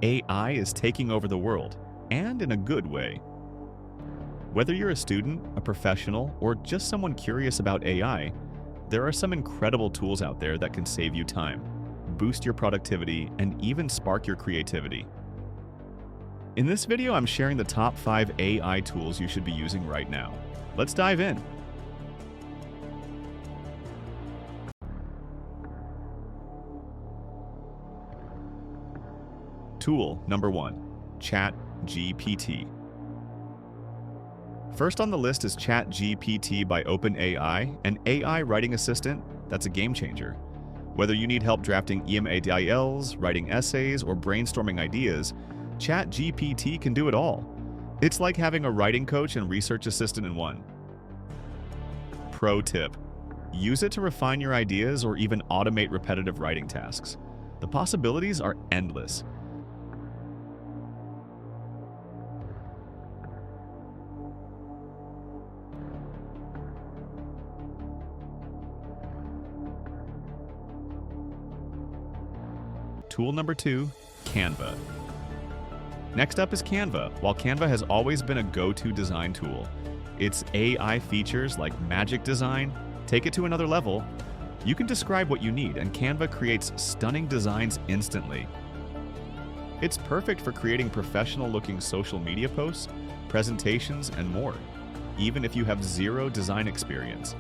AI is taking over the world, and in a good way. Whether you're a student, a professional, or just someone curious about AI, there are some incredible tools out there that can save you time, boost your productivity, and even spark your creativity. In this video, I'm sharing the top 5 AI tools you should be using right now. Let's dive in. Tool number 1, ChatGPT. First on the list is ChatGPT by OpenAI, an AI writing assistant that's a game changer. Whether you need help drafting emails, writing essays, or brainstorming ideas, ChatGPT can do it all. It's like having a writing coach and research assistant in one. Pro tip: use it to refine your ideas or even automate repetitive writing tasks. The possibilities are endless. Tool number 2, Canva. Next up is Canva. While Canva has always been a go-to design tool, its AI features like magic design take it to another level. You can describe what you need, and Canva creates stunning designs instantly. It's perfect for creating professional-looking social media posts, presentations, and more, even if you have zero design experience.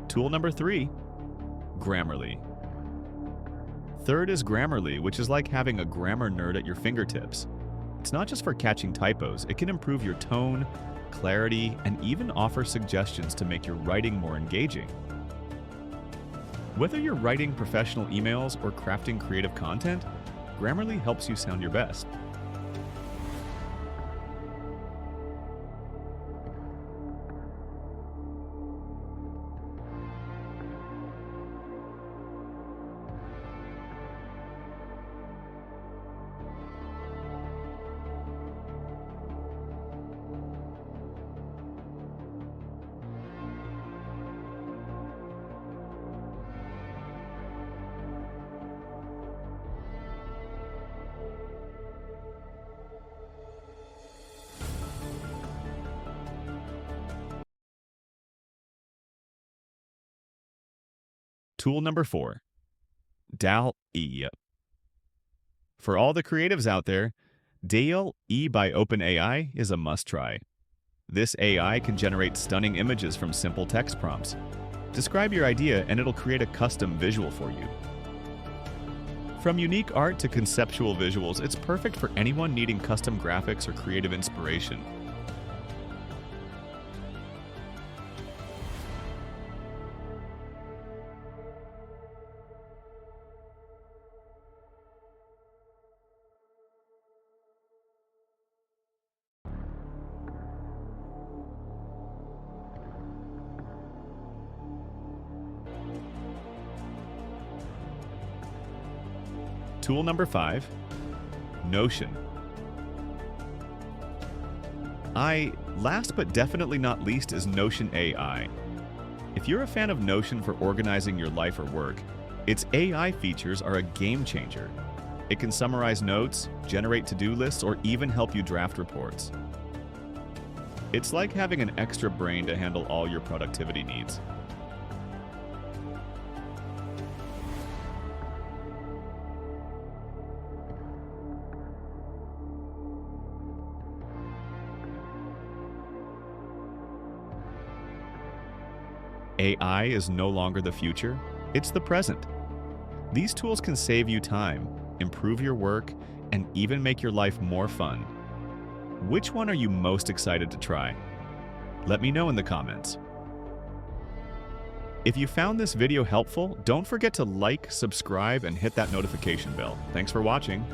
Tool number 3, Grammarly. Third is Grammarly, which is like having a grammar nerd at your fingertips. It's not just for catching typos, it can improve your tone, clarity, and even offer suggestions to make your writing more engaging. Whether you're writing professional emails or crafting creative content, Grammarly helps you sound your best. Tool number 4, DALL. For all the creatives out there, DALL by OpenAI is a must-try. This AI can generate stunning images from simple text prompts. Describe your idea and it'll create a custom visual for you. From unique art to conceptual visuals, it's perfect for anyone needing custom graphics or creative inspiration. Tool number 5, Notion. Last but definitely not least is Notion AI. If you're a fan of Notion for organizing your life or work, its AI features are a game changer. It can summarize notes, generate to-do lists, or even help you draft reports. It's like having an extra brain to handle all your productivity needs. AI is no longer the future, it's the present. These tools can save you time, improve your work, and even make your life more fun. Which one are you most excited to try? Let me know in the comments. If you found this video helpful, don't forget to like, subscribe, and hit that notification bell. Thanks for watching.